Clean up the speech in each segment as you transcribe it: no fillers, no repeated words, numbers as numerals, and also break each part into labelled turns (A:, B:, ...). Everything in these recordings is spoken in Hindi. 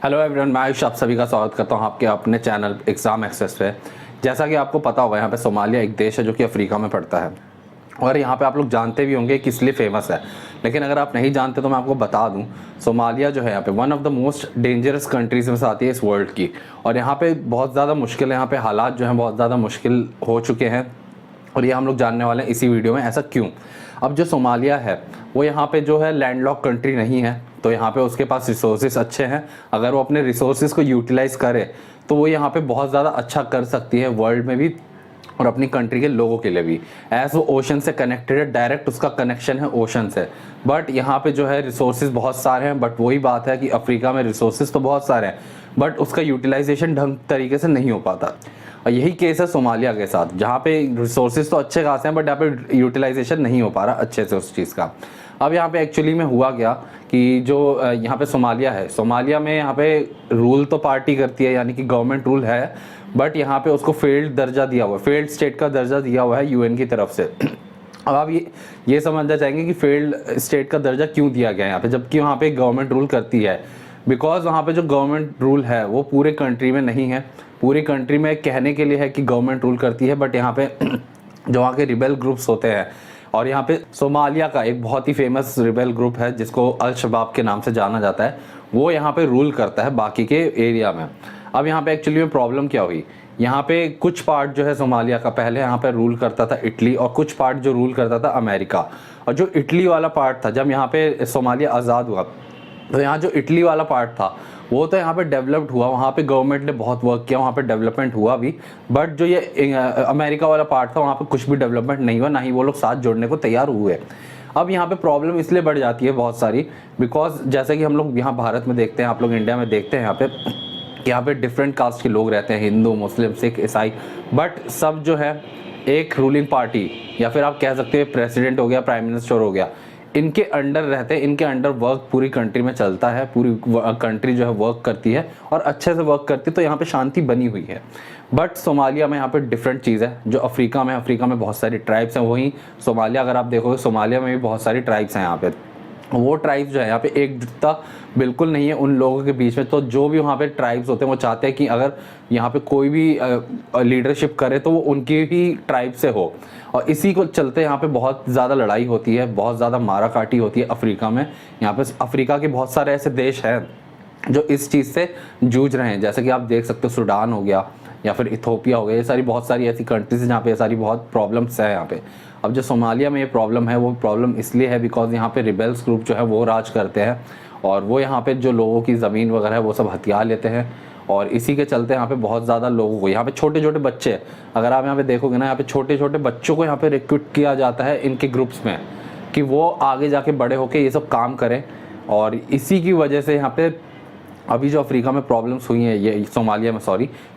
A: हेलो एवरीवन, मैं आयुष आप सभी का स्वागत करता हूं आपके अपने चैनल एग्ज़ाम एक्सेस पे। जैसा कि आपको पता होगा, यहाँ पे सोमालिया एक देश है जो कि अफ्रीका में पड़ता है और यहाँ पे आप लोग जानते भी होंगे कि इसलिए फेमस है। लेकिन अगर आप नहीं जानते तो मैं आपको बता दूं, सोमालिया जो है यहाँ पे one of the most dangerous countries में से आती है इस वर्ल्ड की। और यहाँ पे बहुत ज़्यादा मुश्किल है, यहाँ पे हालात जो हैं बहुत ज़्यादा मुश्किल हो चुके हैं और ये हम लोग जानने वाले हैं इसी वीडियो में, ऐसा क्यों। अब जो सोमालिया है वो यहाँ पे जो है लैंडलॉक कंट्री नहीं है, तो यहाँ पे उसके पास रिसोर्सेज अच्छे हैं। अगर वो अपने रिसोर्सेज को यूटिलाइज़ करे तो वो यहाँ पे बहुत ज़्यादा अच्छा कर सकती है वर्ल्ड में भी और अपनी कंट्री के लोगों के लिए भी। एज वो ओशन से कनेक्टेड है, डायरेक्ट उसका कनेक्शन है ओशन से। बट यहाँ पे जो है रिसोर्सेज बहुत सारे हैं, बट वही बात है कि अफ्रीका में रिसोर्सेज तो बहुत सारे हैं बट उसका यूटिलाइजेशन ढंग तरीके से नहीं हो पाता। और यही केस है सोमालिया के साथ, जहाँ पे रिसोर्सेज तो अच्छे खासे हैं बट यहाँ पे यूटिलाइजेशन नहीं हो पा रहा अच्छे से उस चीज़ का। अब यहाँ पे एक्चुअली में हुआ क्या कि जो यहाँ पे सोमालिया है, सोमालिया में यहाँ पे रूल तो पार्टी करती है, यानी कि गवर्नमेंट रूल है, बट यहाँ पे उसको फेल्ड दर्जा दिया हुआ है, फेल्ड स्टेट का दर्जा दिया हुआ है यूएन की तरफ से। अब आप ये समझना चाहेंगे कि फेल्ड स्टेट का दर्जा क्यों दिया गया है यहाँ पे, जबकि वहाँ पे गवर्नमेंट रूल करती है। बिकॉज वहाँ पे जो गवर्नमेंट रूल है वो पूरे कंट्री में नहीं है। पूरी कंट्री में कहने के लिए है कि गवर्नमेंट रूल करती है, बट यहाँ पे जो वहाँ के रिबेल ग्रुप्स होते हैं, और यहाँ पे सोमालिया का एक बहुत ही फेमस रिबेल ग्रुप है जिसको अल शबाब के नाम से जाना जाता है, वो यहाँ पे रूल करता है बाकी के एरिया में। अब यहाँ पे एक्चुअली में प्रॉब्लम क्या हुई, यहाँ पे कुछ पार्ट जो है सोमालिया का पहले यहाँ पे रूल करता था इटली, और कुछ पार्ट जो रूल करता था अमेरिका। और जो इटली वाला पार्ट था, जब यहाँ पे सोमालिया आज़ाद हुआ तो यहाँ जो इटली वाला पार्ट था वो तो यहाँ पे डेवलप्ड हुआ, वहाँ पे गवर्नमेंट ने बहुत वर्क किया, वहाँ पे डेवलपमेंट हुआ भी। बट जो ये अमेरिका वाला पार्ट था वहाँ पे कुछ भी डेवलपमेंट नहीं हुआ, ना ही वो लोग साथ जोड़ने को तैयार हुए। अब यहाँ पे प्रॉब्लम इसलिए बढ़ जाती है बहुत सारी, बिकॉज जैसे कि हम लोग यहाँ भारत में देखते हैं, आप लोग इंडिया में देखते हैं, यहाँ पे डिफरेंट कास्ट के लोग रहते हैं, हिंदू, मुस्लिम, सिख, ईसाई, बट सब जो है एक रूलिंग पार्टी या फिर आप कह सकते हैं प्रेसिडेंट हो गया, प्राइम मिनिस्टर हो गया, इनके अंडर रहते हैं, इनके अंडर वर्क पूरी कंट्री में चलता है, पूरी कंट्री जो है वर्क करती है और अच्छे से वर्क करती है, तो यहाँ पे शांति बनी हुई है। बट सोमालिया में यहाँ पे डिफरेंट चीज़ है। जो अफ्रीका में बहुत सारी ट्राइब्स हैं, वहीं सोमालिया अगर आप देखोगे सोमालिया में भी बहुत सारी ट्राइब्स हैं यहाँ पे। वो ट्राइब्स जो है यहाँ पे एकजुटता बिल्कुल नहीं है उन लोगों के बीच में। तो जो भी वहाँ पे ट्राइब्स होते हैं वो चाहते हैं कि अगर यहाँ पे कोई भी लीडरशिप करे तो वो उनकी ही ट्राइब से हो, और इसी को चलते यहाँ पे बहुत ज़्यादा लड़ाई होती है, बहुत ज़्यादा मारा काटी होती है अफ्रीका में। यहाँ पे अफ्रीका के बहुत सारे ऐसे देश हैं जो इस चीज़ से जूझ रहे हैं, जैसे कि आप देख सकते हो सूडान हो गया या फिर इथोपिया हो गया, ये सारी बहुत सारी ऐसी कंट्रीज हैं जहाँ पे ये सारी बहुत प्रॉब्लम्स है यहाँ पे। अब जो सोमालिया में ये प्रॉब्लम है, वो प्रॉब्लम इसलिए है बिकॉज यहाँ पे रिबेल्स ग्रुप जो है वो राज करते हैं और वो यहाँ पे जो लोगों की ज़मीन वगैरह है वो सब हथिया लेते हैं, और इसी के चलते यहाँ पे बहुत ज़्यादा लोगों को, यहाँ पे छोटे छोटे बच्चे, अगर आप यहाँ पे देखोगे ना, यहाँ पे छोटे छोटे बच्चों को यहाँ पे रिक्रूट किया जाता है इनके ग्रुप्स में कि वो आगे जाके बड़े होके ये सब काम करें। और इसी की वजह से यहाँ पे अभी जो अफ्रीका में प्रॉब्लम्स हुई हैं, ये सोमालिया में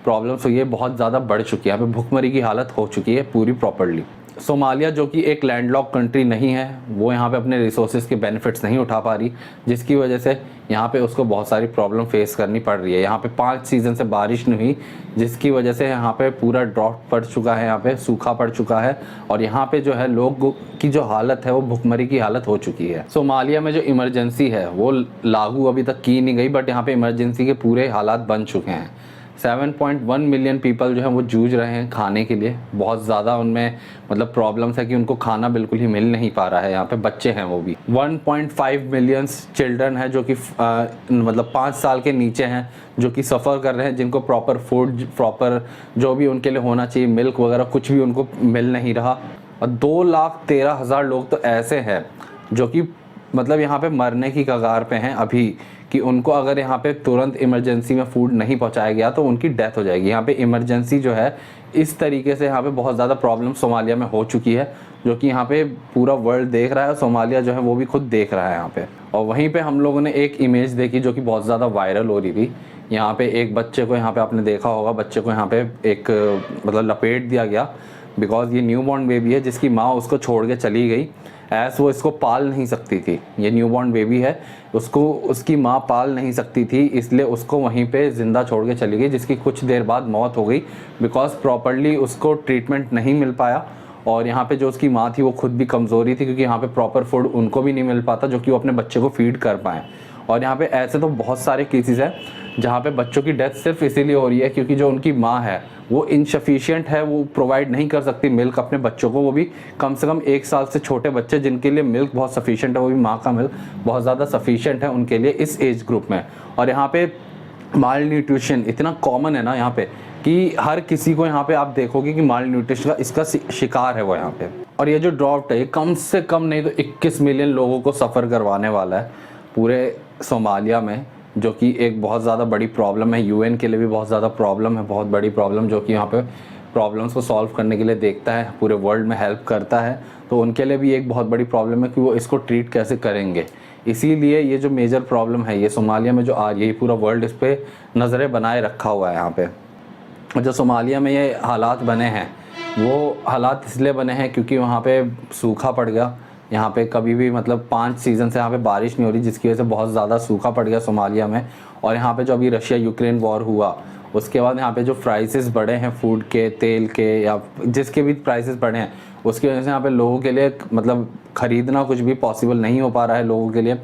A: प्रॉब्लम्स हुई है, बहुत ज़्यादा बढ़ चुकी है, यहाँ पे भुखमरी की हालत हो चुकी है पूरी प्रॉपर्ली। सोमालिया जो कि एक लैंडलॉक कंट्री नहीं है, वो यहाँ पे अपने रिसोर्सेज के बेनिफिट्स नहीं उठा पा रही, जिसकी वजह से यहाँ पे उसको बहुत सारी प्रॉब्लम फेस करनी पड़ रही है। यहाँ पे 5 सीज़न से बारिश नहीं हुई, जिसकी वजह से यहाँ पे पूरा ड्रॉट पड़ चुका है, यहाँ पे सूखा पड़ चुका है, और यहाँ पे जो है लोग की जो हालत है वो भुखमरी की हालत हो चुकी है। सोमालिया में जो इमरजेंसी है वो लागू अभी तक की नहीं गई, बट यहाँ पे इमरजेंसी के पूरे हालात बन चुके हैं। 7.1 मिलियन पीपल जो है वो जूझ रहे हैं खाने के लिए। बहुत ज़्यादा उनमें मतलब प्रॉब्लम्स है कि उनको खाना बिल्कुल ही मिल नहीं पा रहा है। यहाँ पे बच्चे हैं वो भी 1.5 मिलियन चिल्ड्रन है जो कि मतलब 5 साल के नीचे हैं, जो कि सफ़र कर रहे हैं, जिनको प्रॉपर फूड, प्रॉपर जो भी उनके लिए होना चाहिए, मिल्क वगैरह कुछ भी उनको मिल नहीं रहा। और 2,13,000 लोग तो ऐसे हैं जो कि मतलब यहाँ पे मरने की कगार पे हैं अभी, कि उनको अगर यहाँ पे तुरंत इमरजेंसी में फूड नहीं पहुँचाया गया तो उनकी डेथ हो जाएगी। यहाँ पे इमरजेंसी जो है इस तरीके से यहाँ पे बहुत ज़्यादा प्रॉब्लम सोमालिया में हो चुकी है, जो कि यहाँ पे पूरा वर्ल्ड देख रहा है, सोमालिया जो है वो भी खुद देख रहा है यहाँ पे। और वहीं पे हम लोगों ने एक इमेज देखी जो कि बहुत ज़्यादा वायरल हो रही थी। यहाँ पे एक बच्चे को, यहाँ पे आपने देखा होगा, बच्चे को यहाँ पे एक मतलब लपेट दिया गया, बिकॉज ये न्यू बॉर्न बेबी है जिसकी माँ उसको छोड़ के चली गई, ऐस वो इसको पाल नहीं सकती थी। ये न्यू बॉर्न बेबी है, उसको उसकी माँ पाल नहीं सकती थी, इसलिए उसको वहीं पे ज़िंदा छोड़ के चली गई, जिसकी कुछ देर बाद मौत हो गई बिकॉज प्रॉपरली उसको ट्रीटमेंट नहीं मिल पाया। और यहाँ पे जो उसकी माँ थी वो खुद भी कमज़ोरी थी, क्योंकि यहाँ पे प्रॉपर फूड उनको भी नहीं मिल पाता जो कि वो अपने बच्चे को फीड कर पाएँ। और यहाँ पे ऐसे तो बहुत सारे केसेस हैं जहाँ पे बच्चों की डेथ सिर्फ इसीलिए हो रही है क्योंकि जो उनकी माँ है वो इनसफिशिएंट है, वो प्रोवाइड नहीं कर सकती मिल्क अपने बच्चों को, वो भी कम से कम 1 साल से छोटे बच्चे जिनके लिए मिल्क बहुत सफिशिएंट है, वो भी माँ का मिल्क बहुत ज़्यादा सफिशिएंट है उनके लिए इस एज ग्रुप में। और यहाँ पे माल न्यूट्रिशन इतना कॉमन है ना यहाँ पे कि हर किसी को यहाँ पे आप देखोगे कि माल न्यूट्रिशन का इसका शिकार है वो यहाँ पे। और ये जो ड्रॉफ्ट है ये कम से कम नहीं तो 21 मिलियन लोगों को सफ़र करवाने वाला है पूरे सोमालिया में, जो कि एक बहुत ज़्यादा बड़ी प्रॉब्लम है। यूएन के लिए भी बहुत ज़्यादा प्रॉब्लम है, बहुत बड़ी प्रॉब्लम, जो कि यहाँ पे प्रॉब्लम्स को सॉल्व करने के लिए देखता है, पूरे वर्ल्ड में हेल्प करता है। तो उनके लिए भी एक बहुत बड़ी प्रॉब्लम है कि वो इसको ट्रीट कैसे करेंगे। इसीलिए ये जो मेजर प्रॉब्लम है ये सोमालिया में जो आ रही है, पूरा वर्ल्ड इस पर नज़रें बनाए रखा हुआ है यहाँ पे। जो सोमालिया में ये हालात बने हैं वो हालात इसलिए बने हैं क्योंकि वहाँ पे सूखा पड़ गया। यहाँ पे कभी भी मतलब 5 सीज़न से यहाँ पे बारिश नहीं हो रही, जिसकी वजह से बहुत ज़्यादा सूखा पड़ गया सोमालिया में। और यहाँ पे जो अभी रशिया यूक्रेन वॉर हुआ उसके बाद यहाँ पे जो प्राइसेस बढ़े हैं फूड के, तेल के, या जिसके भी प्राइसेस बढ़े हैं, उसकी वजह से यहाँ पे लोगों के लिए मतलब ख़रीदना कुछ भी पॉसिबल नहीं हो पा रहा है लोगों के लिए।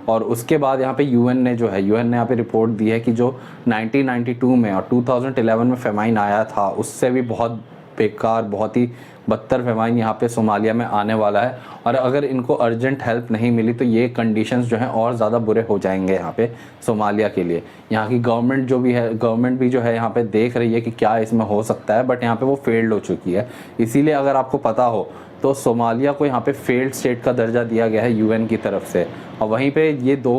A: और उसके बाद यहाँ पे यूएन ने यहाँ पे रिपोर्ट दी है कि जो 1992 में और 2011 में फेमाइन आया था उससे भी बहुत बेकार, बहुत ही बदतर फेमाइन यहाँ पे सोमालिया में आने वाला है। और अगर इनको अर्जेंट हेल्प नहीं मिली तो ये कंडीशंस जो हैं और ज़्यादा बुरे हो जाएंगे यहाँ पे सोमालिया के लिए। यहाँ की गवर्नमेंट भी जो है यहाँ पे देख रही है कि क्या इसमें हो सकता है, बट यहाँ पे वो फेल्ड हो चुकी है। इसीलिए अगर आपको पता हो तो सोमालिया को यहाँ पे फेल्ड स्टेट का दर्जा दिया गया है यूएन की तरफ से। और वहीं पे ये 2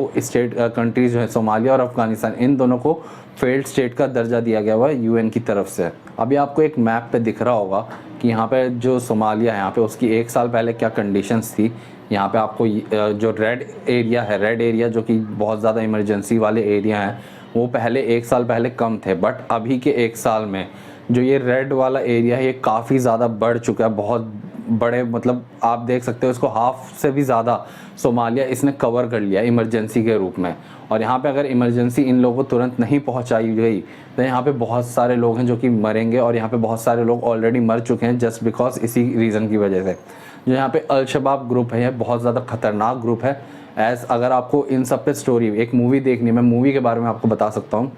A: कंट्रीज़ जो है सोमालिया और अफ़गानिस्तान, इन दोनों को फेल्ड स्टेट का दर्जा दिया गया हुआ है यूएन की तरफ से। अभी आपको एक मैप पे दिख रहा होगा कि यहाँ पे जो सोमालिया है यहाँ पे उसकी 1 साल पहले क्या कंडीशंस थी। यहाँ पे आपको जो रेड एरिया जो कि बहुत ज़्यादा इमरजेंसी वाले एरिया हैं, वो पहले 1 साल पहले कम थे, बट अभी के 1 साल में जो ये रेड वाला एरिया है ये काफ़ी ज़्यादा बढ़ चुका है। बहुत बड़े, मतलब आप देख सकते हो इसको हाफ से भी ज़्यादा सोमालिया इसने कवर कर लिया इमरजेंसी के रूप में। और यहाँ पे अगर इमरजेंसी इन लोगों को तुरंत नहीं पहुँचाई गई तो यहाँ पे बहुत सारे लोग हैं जो कि मरेंगे। और यहाँ पे बहुत सारे लोग ऑलरेडी मर चुके हैं जस्ट बिकॉज इसी रीज़न की वजह से। जो यहाँ पे अल शबाब ग्रुप है, यह बहुत ज़्यादा ख़तरनाक ग्रुप है। अगर आपको इन सब पे स्टोरी एक मूवी देखनी है, मैं मूवी के बारे में आपको बता सकता हूँ,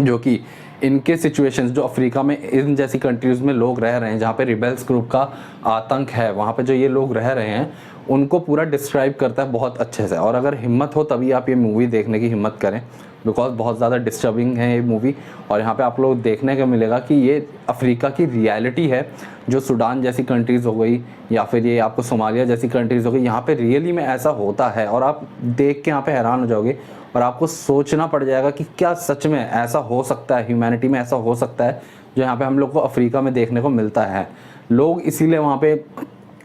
A: जो कि इनके सिचुएशंस जो अफ्रीका में इन जैसी कंट्रीज़ में लोग रह रहे हैं जहाँ पे रिबेल्स ग्रुप का आतंक है, वहाँ पे जो ये लोग रह रहे हैं उनको पूरा डिस्क्राइब करता है बहुत अच्छे से। और अगर हिम्मत हो तभी आप ये मूवी देखने की हिम्मत करें, बिकॉज बहुत ज़्यादा डिस्टर्बिंग है ये मूवी। और यहाँ पे आप लोग देखने को मिलेगा कि ये अफ्रीका की रियलिटी है, जो सूडान जैसी कंट्रीज़ हो गई या फिर ये आपको सोमालिया जैसी कंट्रीज़ हो गई, यहाँ पे रियली में ऐसा होता है। और आप देख के यहाँ पे हैरान हो जाओगे और आपको सोचना पड़ जाएगा कि क्या सच में ऐसा हो सकता है, ह्यूमैनिटी में ऐसा हो सकता है जो यहाँ पे हम लोग को अफ्रीका में देखने को मिलता है। लोग इसीलिए वहाँ पे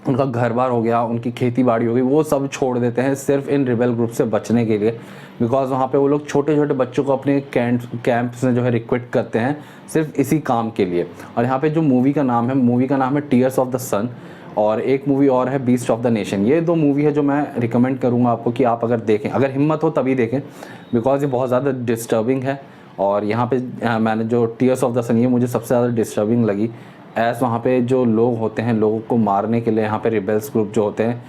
A: उनका घर बार हो गया, उनकी खेती बाड़ी हो गई, वो सब छोड़ देते हैं सिर्फ इन रिबेल ग्रुप से बचने के लिए। बिकॉज वहाँ पे वो लोग छोटे छोटे बच्चों को अपने कैंप्स में जो है रिक्रूट करते हैं सिर्फ इसी काम के लिए। और यहाँ पे जो मूवी का नाम है टीयर्स ऑफ द सन, और एक मूवी और है बीस्ट ऑफ द नेशन। ये 2 मूवी है जो मैं रिकमेंड करूँगा आपको कि आप अगर देखें, अगर हिम्मत हो तभी देखें, बिकॉज ये बहुत ज़्यादा डिस्टर्बिंग है। और यहाँ पे मैंने जो टीयर्स ऑफ द सन, ये मुझे सबसे ज़्यादा डिस्टर्बिंग लगी। वहाँ पे जो लोग होते हैं, लोगों को मारने के लिए यहाँ पे रिबेल्स ग्रुप जो होते हैं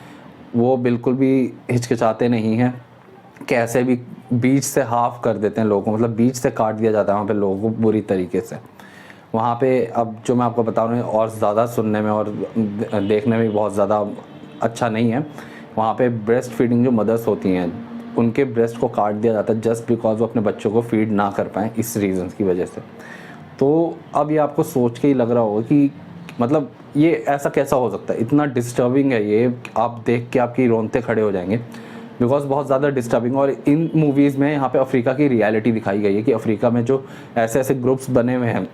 A: वो बिल्कुल भी हिचकिचाते नहीं हैं, कैसे भी बीच से हाफ कर देते हैं लोगों को, मतलब बीच से काट दिया जाता है वहाँ पे लोगों को बुरी तरीके से। वहाँ पे अब जो मैं आपको बता रहा हूँ और ज़्यादा सुनने में और देखने में बहुत ज़्यादा अच्छा नहीं है। वहाँ पे ब्रेस्ट फीडिंग जो मदर्स होती हैं उनके ब्रेस्ट को काट दिया जाता है जस्ट बिकॉज वो अपने बच्चों को फीड ना कर पाएँ, इस रीज़न की वजह से। तो अब ये आपको सोच के ही लग रहा होगा कि मतलब ये ऐसा कैसा हो सकता है, इतना डिस्टर्बिंग है ये, आप देख के आपकी रोंगटे खड़े हो जाएंगे, बिकॉज बहुत ज़्यादा डिस्टर्बिंग। और इन मूवीज़ में यहाँ पे अफ्रीका की रियलिटी दिखाई गई है कि अफ्रीका में जो ऐसे ऐसे ग्रुप्स बने हुए हैं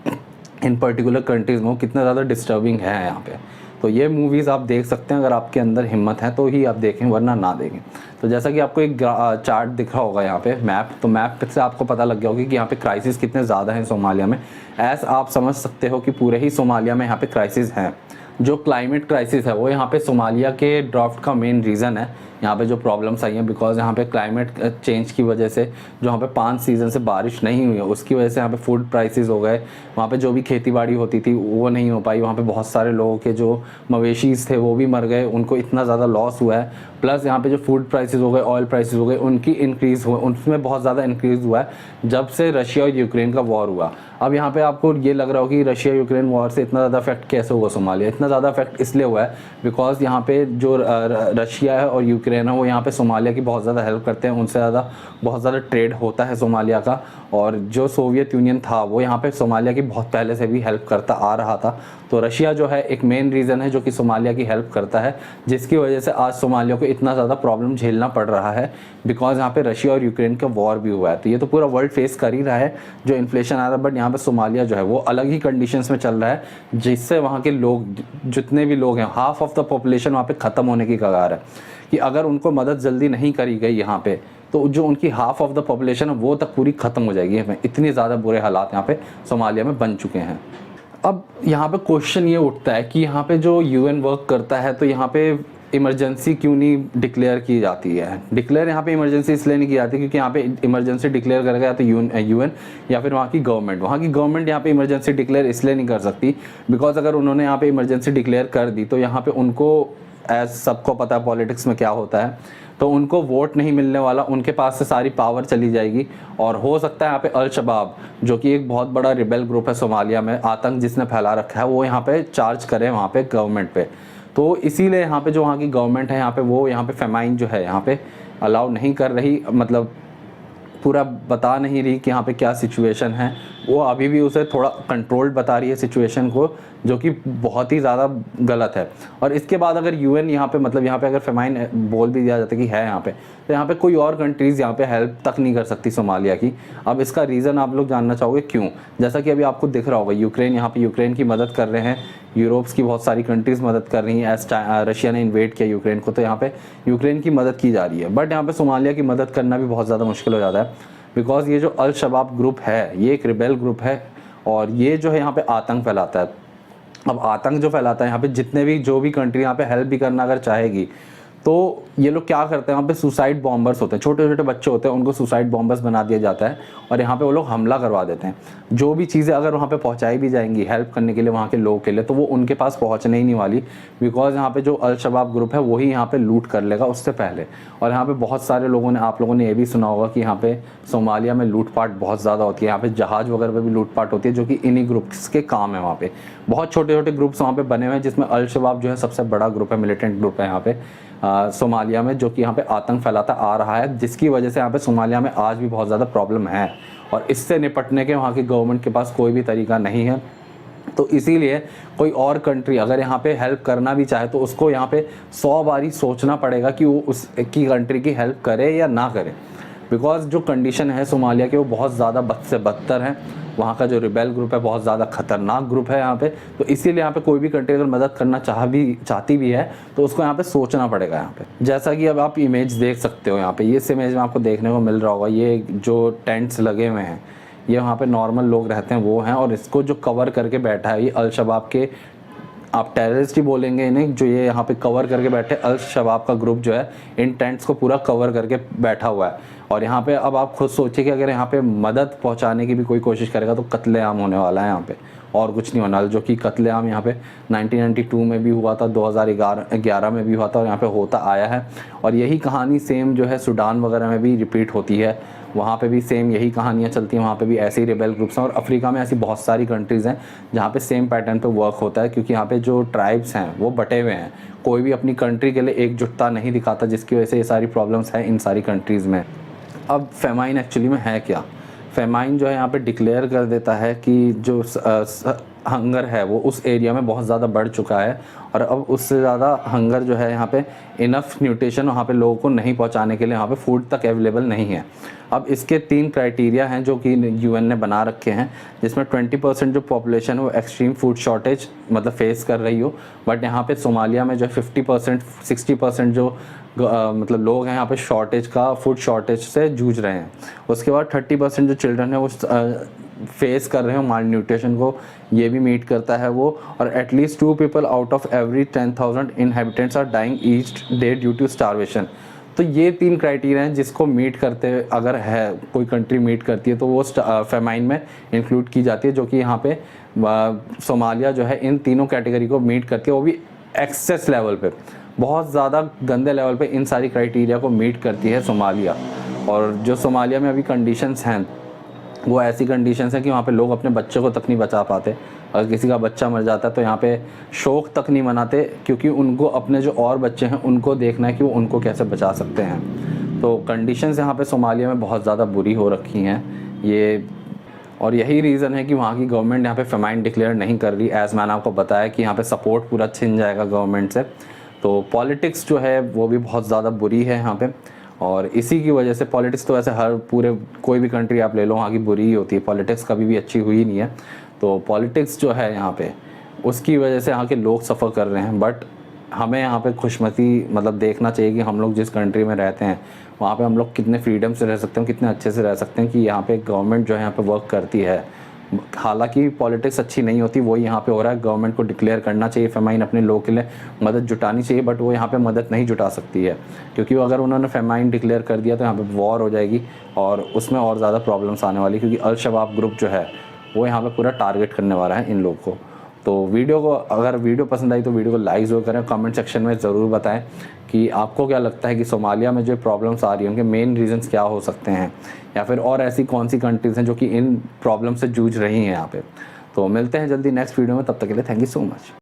A: इन पर्टिकुलर कंट्रीज़ में, वो कितना ज़्यादा डिस्टर्बिंग है यहाँ पे। तो ये मूवीज़ आप देख सकते हैं, अगर आपके अंदर हिम्मत है तो ही आप देखें, वरना ना देखें। तो जैसा कि आपको एक चार्ट दिख रहा होगा यहाँ पे मैप, तो मैप से आपको पता लग गया होगा कि यहाँ पे क्राइसिस कितने ज़्यादा हैं सोमालिया में। आप समझ सकते हो कि पूरे ही सोमालिया में यहाँ पे क्राइसिस हैं। जो क्लाइमेट क्राइसिस है वो यहाँ पे सोमालिया के ड्राफ्ट का मेन रीज़न है। यहाँ पे जो प्रॉब्लम्स आई हैं बिकॉज यहाँ पे क्लाइमेट चेंज की वजह से जो यहाँ पे 5 सीज़न से बारिश नहीं हुई है उसकी वजह से यहाँ पे फूड प्राइसेस हो गए। वहाँ पे जो भी खेती बाड़ी होती थी वो नहीं हो पाई। वहाँ पे बहुत सारे लोगों के जो मवेशीज़ थे वो भी मर गए, उनको इतना ज़्यादा लॉस हुआ है। प्लस यहाँ पे जो फूड प्राइसेस हो गए, ऑयल प्राइसेस हो गए, उनकी इंक्रीज़ हुए, उनमें बहुत ज़्यादा इंक्रीज़ हुआ है जब से रशिया और यूक्रेन का वॉर हुआ। अब यहाँ पे आपको ये लग रहा हो कि रशिया यूक्रेन वॉर से इतना ज़्यादा इफेक्ट कैसे हुआ सोमालिया। इतना ज़्यादा इफेक्ट इसलिए हुआ है बिकॉज यहाँ पे जो रशिया है और यूक्रेन है वो यहाँ पे सोमालिया की बहुत ज़्यादा हेल्प करते हैं, उनसे ज़्यादा बहुत ज़्यादा ट्रेड होता है सोमालिया का। और जो सोवियत यूनियन था वो यहाँ पे सोमालिया की बहुत पहले से भी हेल्प करता आ रहा था। तो रशिया जो है एक मेन रीज़न है जो कि सोमालिया की हेल्प करता है, जिसकी वजह से आज सोमालिया को इतना ज़्यादा प्रॉब्लम झेलना पड़ रहा है बिकॉज यहाँ पे रशिया और यूक्रेन का वॉर भी हुआ है। तो ये तो पूरा वर्ल्ड फेस कर ही रहा है जो इन्फ्लेशन आ रहा है, बट यहाँ पे सोमालिया जो है वो अलग ही कंडीशंस में चल रहा है, जिससे वहाँ के लोग, जितने भी लोग हैं, हाफ ऑफ द पॉपुलेशन वहाँ पे ख़त्म होने की कगार है। कि अगर उनको मदद जल्दी नहीं करी गई यहाँ पे तो जो उनकी हाफ ऑफ द पॉपुलेशन है वो तक पूरी ख़त्म हो जाएगी। इतनी ज़्यादा बुरे हालात यहाँ पे सोमालिया में बन चुके हैं। अब यहाँ पे क्वेश्चन ये उठता है कि यहाँ पे जो यूएन वर्क करता है तो यहाँ पे इमरजेंसी क्यों नहीं डिक्लेयर की जाती है। डिक्लेयर यहाँ पे इमरजेंसी इसलिए नहीं की जाती क्योंकि यहाँ पे इमरजेंसी डिक्लेयर करेगा या तो यूएन या फिर वहाँ की गवर्नमेंट यहाँ पे इमरजेंसी डिक्लेयर इसलिए नहीं कर सकती बिकॉज अगर उन्होंने यहाँ पे इमरजेंसी डिक्लेयर कर दी तो यहाँ पे उनको, एज सबको पता है पॉलिटिक्स में क्या होता है, तो उनको वोट नहीं मिलने वाला, उनके पास से सारी पावर चली जाएगी। और हो सकता है यहाँ पे अल शबाब जो कि एक बहुत बड़ा रिबेल ग्रुप है सोमालिया में, आतंक जिसने फैला रखा है, वो यहाँ पे चार्ज करे वहाँ पे गवर्नमेंट पे। तो इसीलिए यहाँ पे जो वहाँ की गवर्नमेंट है यहाँ पे वो यहाँ पे फेमाइन जो है यहाँ पे अलाउ नहीं कर रही, मतलब पूरा बता नहीं रही कि यहाँ पे क्या सिचुएशन है। वो अभी भी उसे थोड़ा कंट्रोल्ड बता रही है सिचुएशन को, जो कि बहुत ही ज़्यादा गलत है। और इसके बाद अगर यूएन यहाँ पे, मतलब यहाँ पे अगर फेमाइन बोल भी दिया जाता है कि है यहाँ पे, तो यहाँ पे कोई और कंट्रीज़ यहाँ पे हेल्प तक नहीं कर सकती सोमालिया की। अब इसका रीज़न आप लोग जानना चाहोगे क्यों। जैसा कि अभी आपको दिख रहा होगा यूक्रेन, यहाँ पे यूक्रेन की मदद कर रहे हैं, यूरोप्स की बहुत सारी कंट्रीज़ मदद कर रही हैं। एज रशिया ने इन्वेड किया यूक्रेन को तो यहाँ पे यूक्रेन की मदद की जा रही है, बट यहाँ पे सोमालिया की मदद करना भी बहुत ज़्यादा मुश्किल हो जाता है बिकॉज ये जो अल शबाब ग्रुप है ये एक रिबेल ग्रुप है और ये जो है यहाँ पे आतंक फैलाता है। अब आतंक जो फैलाता है यहाँ पे जितने भी जो भी कंट्री यहाँ पे हेल्प भी करना अगर चाहेगी तो ये लोग क्या करते हैं, वहाँ पे सुसाइड बॉम्बर्स होते हैं, छोटे छोटे बच्चे होते हैं, उनको सुसाइड बॉम्बर्स बना दिया जाता है और यहाँ पे वो लोग हमला करवा देते हैं। जो भी चीज़ें अगर वहाँ पे पहुँचाई भी जाएंगी हेल्प करने के लिए वहाँ के लोगों के लिए, तो वो उनके पास पहुँचने ही नहीं वाली बिकॉज यहाँ पे जो अल शबाब ग्रुप है वही यहाँ पे लूट कर लेगा उससे पहले। और यहाँ पे बहुत सारे लोगों ने, आप लोगों ने ये भी सुना होगा कि यहाँ पे सोमालिया में लूटपाट बहुत ज़्यादा होती है, यहाँ पे जहाज़ वगैरह पर भी लूटपाट होती है, जो कि इन्हीं ग्रुप्स के काम है। वहाँ पे बहुत छोटे छोटे ग्रुप्स वहाँ पे बने हुए हैं जिसमें अल शबाब जो है सबसे बड़ा ग्रुप है, मिलिटेंट ग्रुप है यहाँ पे सोमालिया में, जो कि यहाँ पे आतंक फैलाता आ रहा है, जिसकी वजह से यहाँ पे सोमालिया में आज भी बहुत ज़्यादा प्रॉब्लम है और इससे निपटने के वहाँ की गवर्नमेंट के पास कोई भी तरीका नहीं है। तो इसीलिए कोई और कंट्री अगर यहाँ पे हेल्प करना भी चाहे तो उसको यहाँ पे 100 बारी सोचना पड़ेगा कि वो उसकी कंट्री की हेल्प करे या ना करे बिकॉज जो कंडीशन है सोमालिया के वो बहुत ज़्यादा बद से बदतर है। वहाँ का जो रिबेल ग्रुप है बहुत ज़्यादा खतरनाक ग्रुप है यहाँ पे। तो इसीलिए यहाँ पे कोई भी कंट्री अगर मदद करना चाहती भी है तो उसको यहाँ पे सोचना पड़ेगा यहाँ पे। जैसा कि अब आप इमेज देख सकते हो यहाँ पे, ये इमेज में आपको देखने को मिल रहा होगा, ये जो टेंट्स लगे हुए हैं ये वहाँ पे नॉर्मल लोग रहते हैं वो हैं, और इसको जो कवर करके बैठा है ये अल शबाब के, आप टेररिस्ट ही बोलेंगे इन्हें, जो ये यहाँ पे कवर करके बैठे अल शबाब का ग्रुप जो है इन टेंट्स को पूरा कवर करके बैठा हुआ है। और यहाँ पे अब आप खुद सोचिए कि अगर यहाँ पे मदद पहुँचाने की भी कोई कोशिश करेगा तो कत्लेआम होने वाला है यहाँ पे, और कुछ नहीं होना, जो कि कत्लेआम यहाँ पे 1992 में भी हुआ था, 2011 में भी हुआ था और यहाँ पे होता आया है। और यही कहानी सेम जो है सूडान वगैरह में भी रिपीट होती है, वहाँ पे भी सेम यही कहानियाँ चलती हैं, वहाँ पे भी ऐसे ही रिबेल ग्रुप्स हैं। और अफ्रीका में ऐसी बहुत सारी कंट्रीज़ हैं जहाँ पे सेम पैटर्न पे वर्क होता है, क्योंकि यहाँ पे जो ट्राइब्स हैं वो बटे हुए हैं, कोई भी अपनी कंट्री के लिए एकजुटता नहीं दिखाता, जिसकी वजह से ये सारी प्रॉब्लम्स हैं इन सारी कंट्रीज़ में। अब फेमाइन एक्चुअली में है क्या। फेमाइन जो है यहाँ पे डिक्लेयर कर देता है कि जो हंगर है वो उस एरिया में बहुत ज़्यादा बढ़ चुका है और अब उससे ज़्यादा हंगर जो है यहाँ पे इनफ न्यूट्रिशन वहाँ पे लोगों को नहीं पहुँचाने के लिए यहाँ पे फूड तक अवेलेबल नहीं है। अब इसके 3 क्राइटेरिया हैं जो कि यूएन ने बना रखे हैं, जिसमें 20% जो पॉपुलेशन है वो एक्सट्रीम फूड शॉर्टेज मतलब फेस कर रही हो, बट यहाँ पे सोमालिया में जो 50% 60% जो मतलब लोग हैं यहाँ पे फूड शॉर्टेज से जूझ रहे हैं। उसके बाद 30% जो चिल्ड्रन है वो फेस कर रहे हो माल न्यूट्रिशन को, ये भी मीट करता है वो। और at least 2 people out of every 10,000 inhabitants are dying each day due to starvation. तो ये 3 क्राइटेरिया हैं जिसको मीट करते अगर है कोई कंट्री मीट करती है तो वो फेमाइन में इंक्लूड की जाती है, जो कि यहाँ पे सोमालिया जो है इन तीनों कैटेगरी को मीट करती है, वो भी एक्सेस लेवल पे। बहुत ज़्यादा गंदे लेवल पे इन सारी क्राइटेरिया को मीट करती है सोमालिया। और जो सोमालिया में अभी कंडीशंस हैं वो ऐसी कंडीशंस हैं कि वहाँ पे लोग अपने बच्चों को तक नहीं बचा पाते। अगर किसी का बच्चा मर जाता है तो यहाँ पे शोक तक नहीं मनाते, क्योंकि उनको अपने जो और बच्चे हैं उनको देखना है कि वो उनको कैसे बचा सकते हैं। तो कंडीशंस यहाँ पे सोमालिया में बहुत ज़्यादा बुरी हो रखी हैं ये, और यही रीज़न है कि वहाँ की गवर्नमेंट यहाँ पे फेमाइन डिक्लेयर नहीं कर रही। एज़ मैंने आपको बताया कि यहाँ पे सपोर्ट पूरा छिन जाएगा गवर्नमेंट से। तो पॉलिटिक्स जो है वो भी बहुत ज़्यादा बुरी है यहाँ पे, और इसी की वजह से पॉलिटिक्स तो वैसे हर पूरे कोई भी कंट्री आप ले लो वहाँ की बुरी ही होती है, पॉलिटिक्स कभी भी अच्छी हुई नहीं है। तो पॉलिटिक्स जो है यहाँ पे उसकी वजह से यहाँ के लोग सफ़र कर रहे हैं। बट हमें यहाँ पे खुशमती मतलब देखना चाहिए कि हम लोग जिस कंट्री में रहते हैं वहाँ पे हम लोग कितने फ्रीडम से रह सकते हैं, कितने अच्छे से रह सकते हैं, कि यहाँ पे गवर्नमेंट जो है यहाँ पे वर्क करती है। हालांकि पॉलिटिक्स अच्छी नहीं होती, वो यहाँ पे हो रहा है। गवर्नमेंट को डिक्लेयर करना चाहिए फेमाइन, अपने लोगों के लिए मदद जुटानी चाहिए, बट वो यहाँ पे मदद नहीं जुटा सकती है, क्योंकि अगर उन्होंने फेमाइन डिक्लेयर कर दिया तो यहाँ पे वॉर हो जाएगी और उसमें और ज़्यादा प्रॉब्लम्स आने वाली, क्योंकि अल शबाब ग्रुप जो है वो यहाँ पे पूरा टारगेट करने वाला है इन लोग को। तो वीडियो को अगर वीडियो पसंद आई तो वीडियो को लाइक ज़रूर करें, कमेंट सेक्शन में ज़रूर बताएं कि आपको क्या लगता है कि सोमालिया में जो प्रॉब्लम्स आ रही हैं उनके मेन रीजंस क्या हो सकते हैं, या फिर और ऐसी कौन सी कंट्रीज़ हैं जो कि इन प्रॉब्लम से जूझ रही हैं यहाँ पे। तो मिलते हैं जल्दी नेक्स्ट वीडियो में, तब तक के लिए थैंक यू सो मच।